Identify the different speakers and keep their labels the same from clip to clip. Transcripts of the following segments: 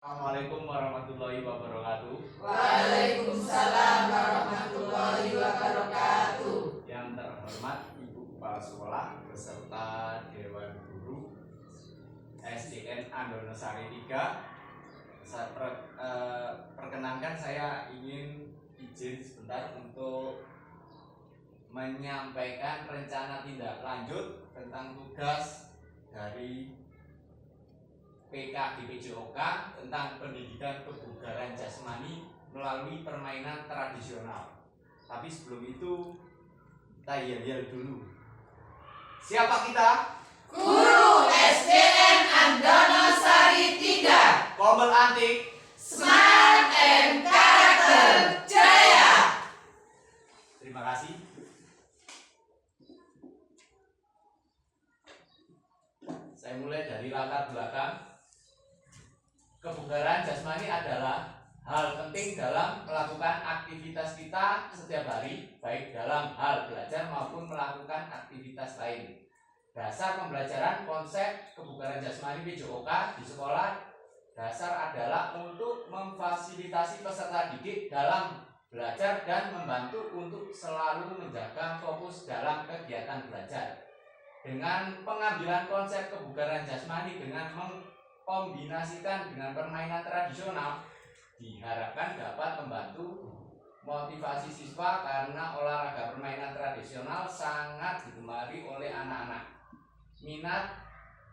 Speaker 1: Assalamualaikum warahmatullahi wabarakatuh.
Speaker 2: Waalaikumsalam warahmatullahi wabarakatuh.
Speaker 1: Yang terhormat Ibu Kepala Sekolah beserta Dewan Guru SDN Andonosari 3. Perkenankan saya ingin izin sebentar untuk menyampaikan rencana tindak lanjut tentang tugas dari PK PJOK tentang pendidikan kebugaran jasmani melalui permainan tradisional. Tapi sebelum itu kita yel-yel dulu. Siapa kita?
Speaker 2: Guru SDN Andonosari 3.
Speaker 1: Kombel Antik,
Speaker 2: Smart and Karakter Jaya.
Speaker 1: terima kasih. Saya mulai dari latar belakang. Kebugaran jasmani adalah hal penting dalam melakukan aktivitas kita setiap hari, baik dalam hal belajar maupun melakukan aktivitas lain. Dasar pembelajaran konsep kebugaran jasmani PJOK di sekolah dasar adalah untuk memfasilitasi peserta didik dalam belajar dan membantu untuk selalu menjaga fokus dalam kegiatan belajar. Dengan pengambilan konsep kebugaran jasmani dengan kombinasikan dengan permainan tradisional, diharapkan dapat membantu motivasi siswa karena olahraga permainan tradisional sangat digemari oleh anak-anak. Minat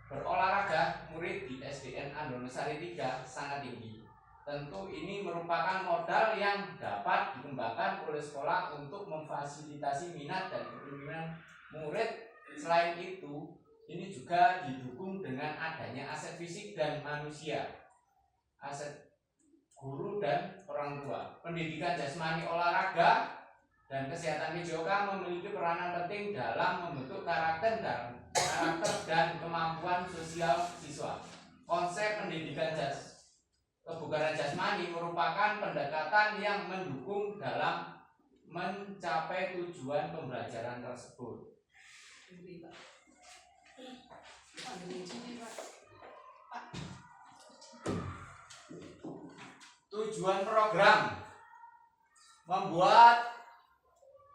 Speaker 1: berolahraga murid di SDN Andonosari 3 sangat tinggi. Tentu ini merupakan modal yang dapat dikembangkan oleh sekolah untuk memfasilitasi minat dan keinginan murid. Selain itu, ini juga didukung dengan adanya aset fisik dan manusia, aset guru dan orang tua. Pendidikan jasmani, olahraga, dan kesehatan PJOK memiliki peranan penting dalam membentuk karakter dan kemampuan sosial siswa. Konsep pendidikan kebugaran jasmani merupakan pendekatan yang mendukung dalam mencapai tujuan pembelajaran tersebut. Tujuan program membuat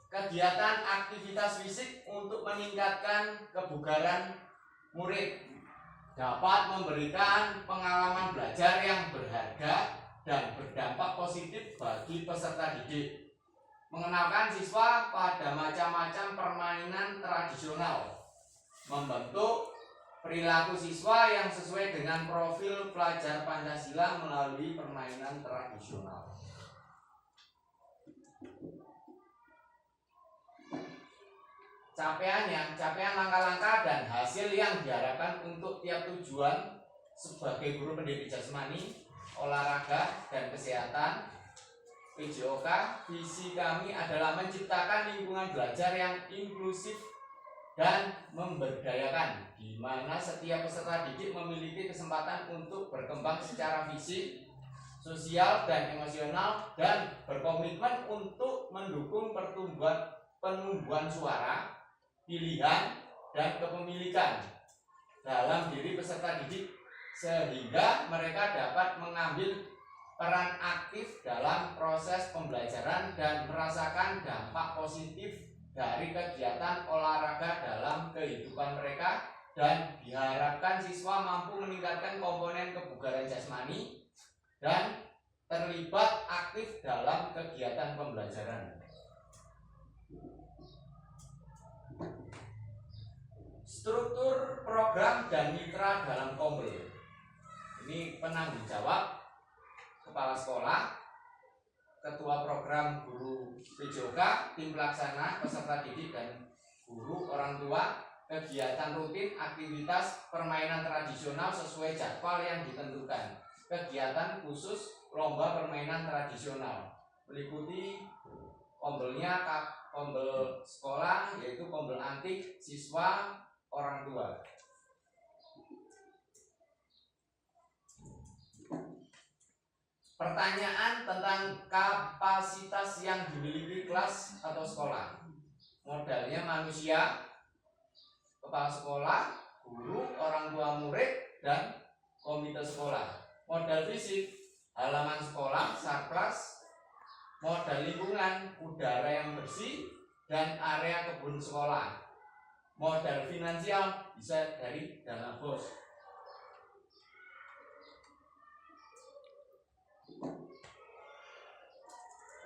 Speaker 1: kegiatan aktivitas fisik untuk meningkatkan kebugaran murid, dapat memberikan pengalaman belajar yang berharga dan berdampak positif bagi peserta didik, mengenalkan siswa pada macam-macam permainan tradisional, membentuk perilaku siswa yang sesuai dengan profil pelajar Pancasila melalui permainan tradisional. Capaian langkah-langkah dan hasil yang diharapkan untuk tiap tujuan sebagai guru pendidik jasmani, olahraga, dan kesehatan PJOK. Visi kami adalah menciptakan lingkungan belajar yang inklusif dan memberdayakan, di mana setiap peserta didik memiliki kesempatan untuk berkembang secara fisik, sosial, dan emosional, dan berkomitmen untuk mendukung penumbuhan suara, pilihan, dan kepemilikan dalam diri peserta didik, sehingga mereka dapat mengambil peran aktif dalam proses pembelajaran dan merasakan dampak positif dari kegiatan olahraga dalam kehidupan mereka, dan diharapkan siswa mampu meningkatkan komponen kebugaran jasmani dan terlibat aktif dalam kegiatan pembelajaran. Struktur program dan mitra dalam Kombel. Ini penanggung jawab kepala sekolah, ketua program guru PJOK, tim pelaksana, peserta didik, dan guru orang tua. Kegiatan rutin, aktivitas permainan tradisional sesuai jadwal yang ditentukan. Kegiatan khusus lomba permainan tradisional meliputi kombelnya kombel sekolah, yaitu kombel antik, siswa, orang tua. Pertanyaan tentang kapasitas yang dimiliki kelas atau sekolah. Modalnya manusia, kepala sekolah, guru, orang tua murid, dan komite sekolah. modal fisik, halaman sekolah, sarklas, modal lingkungan, udara yang bersih, dan area kebun sekolah. Modal finansial bisa dari dana BOS.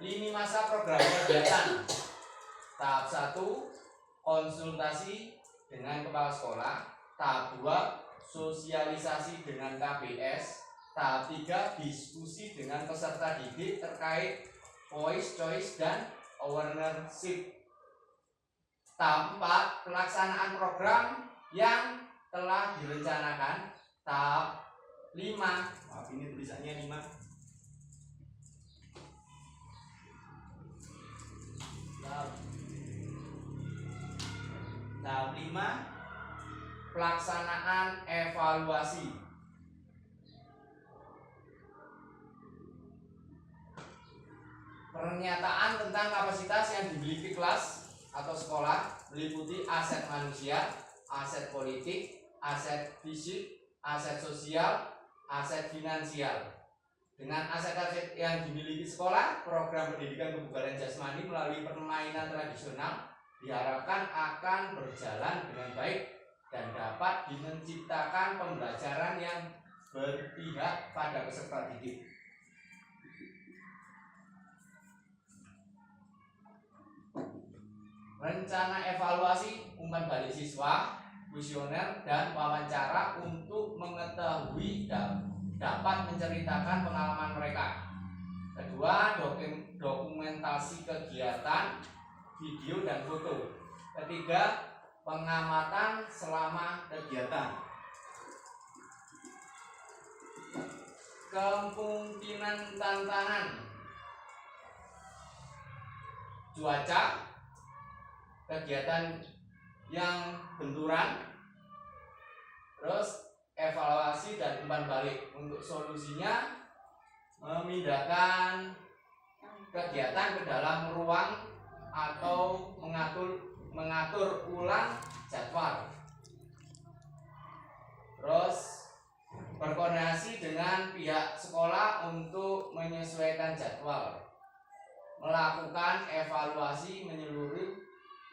Speaker 1: Lini masa program kegiatan. Tahap 1, konsultasi dengan kepala sekolah. Tahap 2, sosialisasi dengan KBS. Tahap 3, diskusi dengan peserta didik terkait voice choice dan ownership. Tahap 4, pelaksanaan program yang telah direncanakan. Tahap 5, maaf ini tulisannya 5. Tahap 5, pelaksanaan evaluasi. Pernyataan tentang kapasitas yang dimiliki kelas atau sekolah meliputi aset manusia, aset politik, aset fisik, aset sosial, aset finansial. Dengan aset-aset yang dimiliki sekolah, program pendidikan kebugaran jasmani melalui permainan tradisional diharapkan akan berjalan dengan baik dan dapat menciptakan pembelajaran yang berpihak pada peserta didik. Rencana evaluasi, umpan balik siswa, kuesioner, dan wawancara untuk mengetahui dapat menceritakan pengalaman mereka. Kedua, dokumentasi kegiatan, video dan foto. Ketiga, pengamatan selama kegiatan. Kemungkinan tantangan: cuaca, kegiatan yang benturan, terus evaluasi dan umpan balik. Untuk solusinya, memindahkan kegiatan ke dalam ruang atau mengatur ulang jadwal. Terus berkoordinasi dengan pihak sekolah untuk menyesuaikan jadwal. Melakukan evaluasi menyeluruh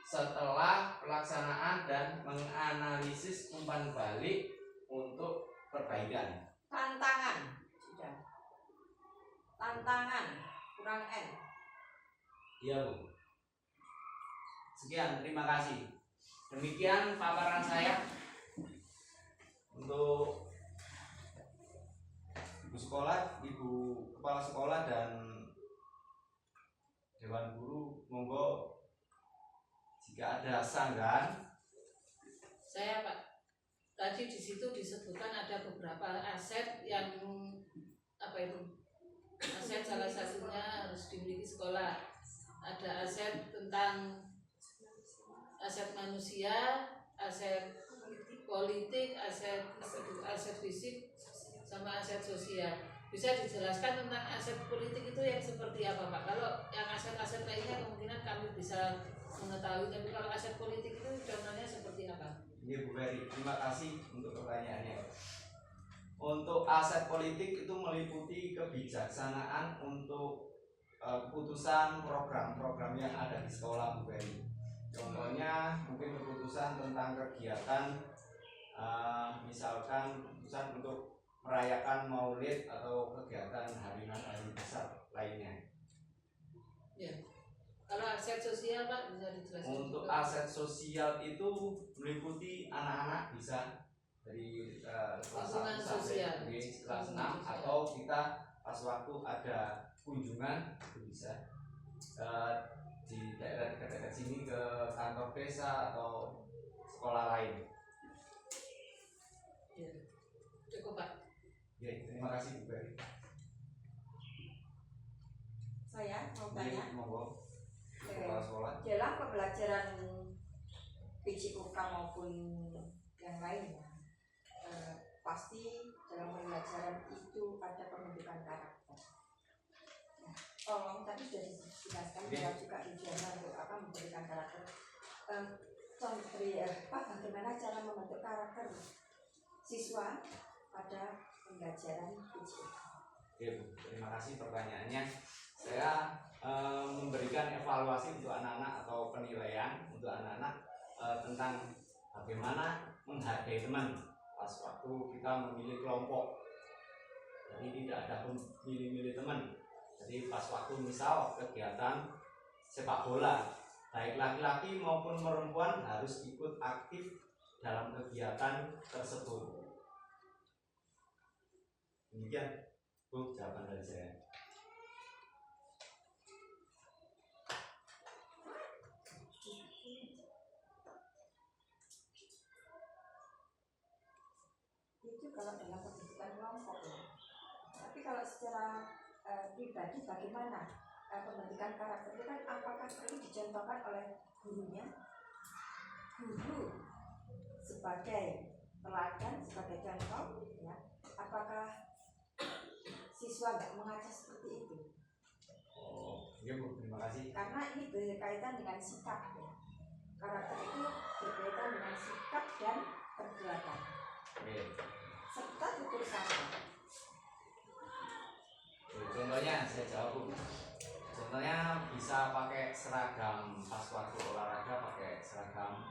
Speaker 1: setelah pelaksanaan dan menganalisis umpan balik untuk perbaikan.
Speaker 2: Tantangan. Sudah. Tantangan kurang N.
Speaker 1: Iya, Bu. Sekian, terima kasih. Demikian paparan saya untuk ibu sekolah, ibu kepala sekolah, dan dewan guru. Monggo jika ada sanggahan.
Speaker 3: Saya Pak, tadi di situ disebutkan ada beberapa aset yang aset salah satunya harus dimiliki sekolah. Ada aset tentang aset manusia, aset politik, aset fisik, sama aset sosial. Bisa dijelaskan tentang aset politik itu yang seperti apa Pak? Kalau yang aset-aset lainnya kemungkinan kami bisa mengetahui, tapi kalau aset politik itu contohnya seperti apa?
Speaker 1: Iya, Bu Ferry, terima kasih untuk pertanyaannya. Untuk aset politik itu meliputi kebijaksanaan untuk keputusan program-program yang ada di sekolah, Bu Ferry. Contohnya mungkin keputusan tentang kegiatan, misalkan keputusan untuk merayakan Maulid atau kegiatan hari besar lainnya.
Speaker 3: Ya. Kalau aset sosial Pak bisa dijelaskan?
Speaker 1: Untuk
Speaker 3: juga?
Speaker 1: aset sosial itu meliputi anak-anak bisa dari kelas 1 sampai kelas 6, atau kita pas waktu ada kunjungan itu bisa di daerah dekat-dekat sini ke kantor desa atau sekolah lain.
Speaker 3: Ya. Cukup Pak.
Speaker 1: Ya, terima kasih Bu Ferry.
Speaker 2: Saya mau tanya.
Speaker 1: Monggo. Kepala sekolah.
Speaker 2: Dalam pembelajaran PJOK maupun yang lainnya, pasti dalam pembelajaran itu ada pembentukan karakter. Nah, tolong tadi sudah dijelaskan bahwa juga tujuannya untuk apa memberikan karakter. Bagaimana cara membentuk karakter siswa pada pembelajaran PJK.
Speaker 1: Oke Bu, terima kasih pertanyaannya. Saya memberikan evaluasi untuk anak-anak atau penilaian untuk anak-anak tentang bagaimana menghargai teman pas waktu kita memilih kelompok. Jadi tidak ada milih-milih teman. Jadi pas waktu misal kegiatan sepak bola, baik laki-laki maupun perempuan harus ikut aktif dalam kegiatan tersebut. Demikian Bu jawaban dari saya.
Speaker 2: Itu kalau dalam pendidikan kelompok ya. Tapi kalau secara pribadi bagaimana pembentukan karakter itu kan apakah perlu dicontohkan oleh gurunya? Guru sebagai teladan, sebagai contoh, ya. Apakah siswa nggak mengaca seperti itu?
Speaker 1: Oh, iya Bu, terima kasih.
Speaker 2: Karena ini berkaitan dengan sikap ya. Karakter itu berkaitan dengan sikap dan perbuatan.
Speaker 1: Oke.
Speaker 2: Serta tutur kata.
Speaker 1: Contohnya saya jawab Bu. Contohnya bisa pakai seragam pas waktu olahraga, pakai seragam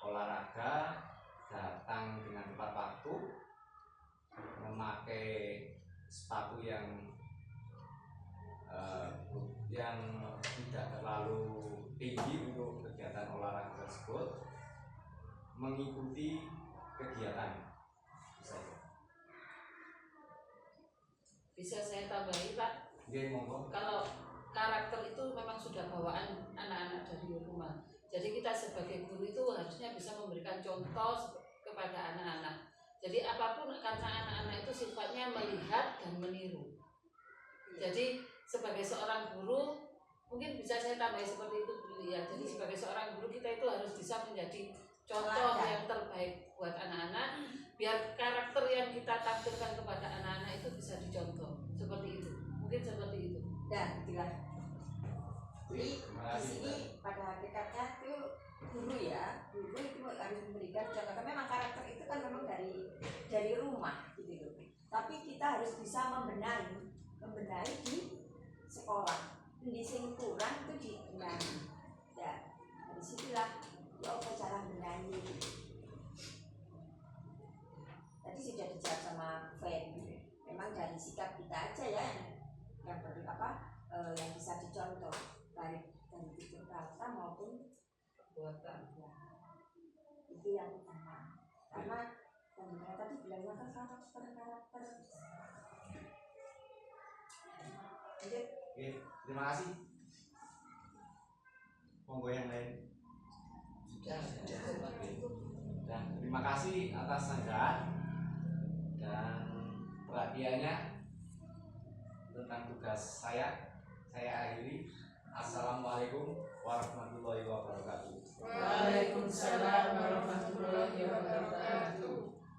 Speaker 1: olahraga, datang dengan tepat waktu, memakai sepatu yang tidak terlalu tinggi untuk kegiatan olahraga tersebut, mengikuti kegiatan.
Speaker 3: Bisa saya tambahi Pak?
Speaker 1: Oke, monggo.
Speaker 3: Kalau karakter itu memang sudah bawaan anak-anak dari rumah. Jadi kita sebagai guru itu harusnya bisa memberikan contoh kepada anak-anak. Jadi apapun, karena anak-anak itu sifatnya melihat dan meniru. Jadi sebagai seorang guru, mungkin bisa saya tambahi seperti itu dulu ya. Jadi sebagai seorang guru kita itu harus bisa menjadi contoh yang terbaik buat anak-anak, biar karakter yang kita tampilkan kepada anak-anak itu bisa dicontoh. Seperti itu, mungkin seperti itu.
Speaker 2: Dan itulah. Jadi di sini pada hakikatnya itu guru ya, guru itu harus memberikan contoh. Karena memang karakter itu kan memang dari rumah gitu loh. Tapi kita harus bisa membenahi di sekolah. Di sing kurang itu dibenahi. Dan dari situlah ya apa cara membenahi. Tadi sudah dijawab sama Fen. Memang dari sikap kita aja ya yang perlu yang bisa dicontoh, baik dari tutur kata maupun perbuatan. Ya. Itu yang utama. Karena tadi bilangnya kan karakter. Lanjut.
Speaker 1: Oke, terima kasih. Monggo yang lain. Dan terima kasih atas sanggahan dan perhatiannya tentang tugas saya. Saya akhiri. Assalamualaikum warahmatullahi wabarakatuh.
Speaker 3: Waalaikumsalam warahmatullahi wabarakatuh.